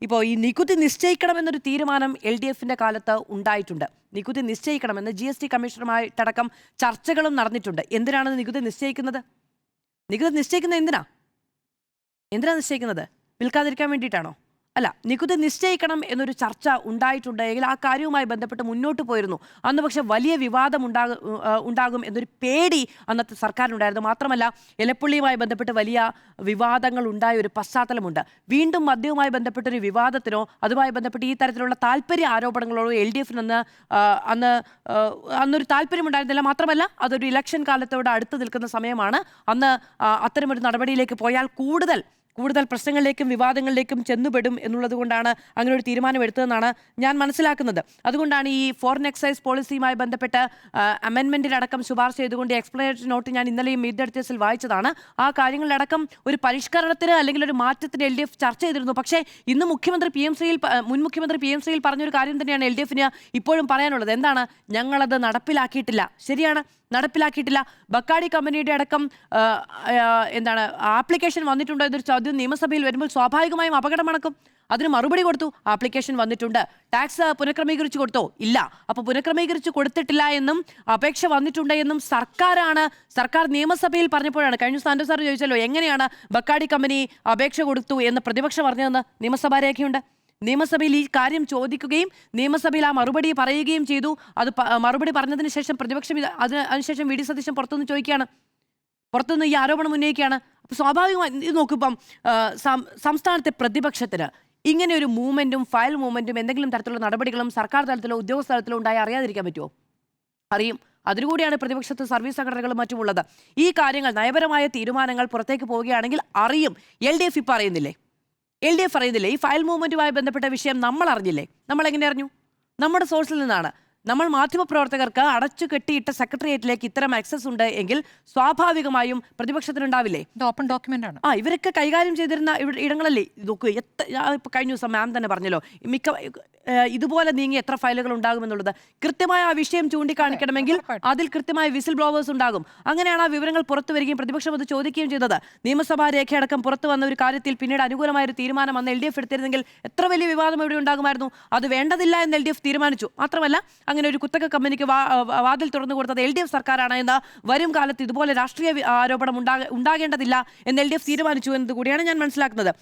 ഇപ്പോൾ ഈ നികുതി നിശ്ചയിക്കണമെന്നൊരു തീരുമാനം LDFിന്റെ കാലത്ത് ഉണ്ടായിട്ടുണ്ട്. നികുതി നിശ്ചയിക്കണമെന്ന് GST കമ്മീഷണറുമായിട്ടടക്കം ചർച്ചകളും നടന്നിട്ടുണ്ട്. എന്തിനാണ് നികുതി നിശ്ചയിക്കുന്നത്? നികുതി നിശ്ചയിക്കുന്നത് എന്തിനാ നിശ്ചയിക്കുന്നത്? വിൽക്കാതിരിക്കാൻ വേണ്ടിയിട്ടാണോ? അല്ല, നികുതി നിശ്ചയിക്കണം എന്നൊരു ചർച്ച ഉണ്ടായിട്ടുണ്ടെങ്കിൽ ആ കാര്യവുമായി ബന്ധപ്പെട്ട് മുന്നോട്ട് പോയിരുന്നു. അന്ന് പക്ഷെ വലിയ വിവാദം ഉണ്ടാകും എന്നൊരു പേടി അന്നത്തെ സർക്കാരിനുണ്ടായിരുന്നു. മാത്രമല്ല, എലപ്പുള്ളിയുമായി ബന്ധപ്പെട്ട് വലിയ വിവാദങ്ങൾ ഉണ്ടായ ഒരു പശ്ചാത്തലമുണ്ട്. വീണ്ടും മദ്യവുമായി ബന്ധപ്പെട്ടൊരു വിവാദത്തിനോ അതുമായി ബന്ധപ്പെട്ട് ഈ തരത്തിലുള്ള താല്പര്യ ആരോപണങ്ങളോടോ LDFിന് അന്നൊരു താല്പര്യമുണ്ടായിരുന്നില്ല. മാത്രമല്ല, അതൊരു ഇലക്ഷൻ കാലത്തോട് അടുത്ത് നിൽക്കുന്ന സമയമാണ്. അന്ന് അത്തരമൊരു നടപടിയിലേക്ക് പോയാൽ കൂടുതൽ പ്രശ്നങ്ങളിലേക്കും വിവാദങ്ങളിലേക്കും ചെന്നുപെടും എന്നുള്ളത് കൊണ്ടാണ് അങ്ങനെ ഒരു തീരുമാനമെടുത്തതെന്നാണ് ഞാൻ മനസ്സിലാക്കുന്നത്. അതുകൊണ്ടാണ് ഈ ഫോറിൻ എക്സൈസ് പോളിസിയുമായി ബന്ധപ്പെട്ട് അമെൻമെന്റിലടക്കം ശുപാർശ ചെയ്തുകൊണ്ട് എക്സ്പ്ലനേറ്ററി നോട്ട് ഞാൻ ഇന്നലെയും മീറ്റ് ദ എഡിറ്റേഴ്സിൽ വായിച്ചതാണ്. ആ കാര്യങ്ങളിലടക്കം ഒരു പരിഷ്കരണത്തിന് അല്ലെങ്കിൽ ഒരു മാറ്റത്തിന് LDF ചർച്ച ചെയ്തിരുന്നു. പക്ഷേ ഇന്ന് മുൻ മുഖ്യമന്ത്രി PMCയിൽ പറഞ്ഞൊരു കാര്യം തന്നെയാണ് LDFിന് ഇപ്പോഴും പറയാനുള്ളത്. എന്താണ്? ഞങ്ങളത് നടപ്പിലാക്കിയിട്ടില്ല. ശരിയാണ്, നടപ്പിലാക്കിയിട്ടില്ല. ബക്കാടി കമ്പനിയുടെ അടക്കം ആപ്ലിക്കേഷൻ വന്നിട്ടുണ്ടോ എന്നൊരു ചോദ്യം നിയമസഭയിൽ വരുമ്പോൾ സ്വാഭാവികമായും അപകടം മണക്കും. അതിന് മറുപടി കൊടുത്തു. ആപ്ലിക്കേഷൻ വന്നിട്ടുണ്ട്. ടാക്സ് പുനഃക്രമീകരിച്ചു കൊടുത്തോ? ഇല്ല. അപ്പോൾ പുനഃക്രമീകരിച്ചു കൊടുത്തിട്ടില്ല എന്നും അപേക്ഷ വന്നിട്ടുണ്ട് എന്നും സർക്കാർ നിയമസഭയിൽ പറഞ്ഞപ്പോഴാണ് കഴിഞ്ഞ സാന്റോ സാർ ചോദിച്ചല്ലോ എങ്ങനെയാണ് ബക്കാടി കമ്പനി അപേക്ഷ കൊടുത്തു എന്ന് പ്രതിപക്ഷം പറഞ്ഞതെന്ന് നിയമസഭാ രേഖയുണ്ട്. നിയമസഭയിൽ ഈ കാര്യം ചോദിക്കുകയും നിയമസഭയിൽ ആ മറുപടി പറയുകയും ചെയ്തു. അത് മറുപടി പറഞ്ഞതിന് ശേഷം പ്രതിപക്ഷം അതിനുശേഷം VD സതീശൻ പുറത്തുനിന്ന് ചോദിക്കുകയാണ്, പുറത്തുനിന്ന് ഈ ആരോപണം ഉന്നയിക്കുകയാണ്. അപ്പോൾ സ്വാഭാവികമായി ഇത് നോക്കിപ്പം സംസ്ഥാനത്തെ പ്രതിപക്ഷത്തിന് ഇങ്ങനെ ഒരു ഫയൽ മൂവ്മെന്റും എന്തെങ്കിലും തരത്തിലുള്ള നടപടികളും സർക്കാർ തലത്തിലോ ഉദ്യോഗസ്ഥ തലത്തിലോ ഉണ്ടായി അറിയാതിരിക്കാൻ പറ്റുമോ? അറിയും. അതിനുകൂടിയാണ് പ്രതിപക്ഷത്ത് സർവീസ് സംഘടനകളും മറ്റുമുള്ളത്. ഈ കാര്യങ്ങൾ നയപരമായ തീരുമാനങ്ങൾ പുറത്തേക്ക് പോവുകയാണെങ്കിൽ അറിയും. LDF ഇപ്പം അറിയുന്നില്ലേ? LDF അറിയുന്നില്ലേ? ഈ ഫയൽ മൂവ്മെന്റുമായി ബന്ധപ്പെട്ട വിഷയം നമ്മൾ അറിഞ്ഞില്ലേ? നമ്മൾ എങ്ങനെ അറിഞ്ഞു? നമ്മുടെ സോഴ്സിൽ നിന്നാണ്. നമ്മൾ മാധ്യമപ്രവർത്തകർക്ക് അടച്ചു കെട്ടിയിട്ട സെക്രട്ടേറിയറ്റിലേക്ക് ഇത്തരം ആക്സസ് ഉണ്ട് എങ്കിൽ സ്വാഭാവികമായും പ്രതിപക്ഷത്തിനുണ്ടാവില്ലേ? ഓപ്പൺ ഡോക്യുമെന്റ് ആണ്. ഇവരൊക്കെ കൈകാര്യം ചെയ്തിരുന്ന ഇടങ്ങളല്ലേ ഇതൊക്കെ. ഇപ്പൊ കഴിഞ്ഞ ദിവസം മാം തന്നെ പറഞ്ഞല്ലോ, ഇതുപോലെ നീങ്ങി എത്ര ഫയലുകൾ ഉണ്ടാകുമെന്നുള്ളത്. കൃത്യമായ ആ വിഷയം ചൂണ്ടിക്കാണിക്കണമെങ്കിൽ അതിൽ കൃത്യമായ വിസിൽ ബ്ലോവേഴ്സ് ഉണ്ടാകും. അങ്ങനെയാണ് ആ വിവരങ്ങൾ പുറത്തു വരികയും പ്രതിപക്ഷം അത് ചോദിക്കുകയും ചെയ്തത്. നിയമസഭാ രേഖയടക്കം പുറത്തു വന്ന ഒരു കാര്യത്തിൽ പിന്നീട് അനുകൂലമായ ഒരു തീരുമാനം അന്ന് LDF എടുത്തിരുന്നെങ്കിൽ എത്ര വലിയ വിവാദം ഇവിടെ ഉണ്ടാകുമായിരുന്നു. അത് വേണ്ടതില്ല എന്ന് LDF തീരുമാനിച്ചു. മാത്രമല്ല, അങ്ങനെ ഒരു കുത്തക കമ്പനിക്ക് വാതിൽ തുറന്നു കൊടുത്തത് LDF സർക്കാരാണ് എന്ന് വരും കാലത്ത് ഇതുപോലെ രാഷ്ട്രീയ ആരോപണം ഉണ്ടാകേണ്ടതില്ല എന്ന് LDF തീരുമാനിച്ചു എന്നത് കൂടിയാണ് ഞാൻ മനസ്സിലാക്കുന്നത്.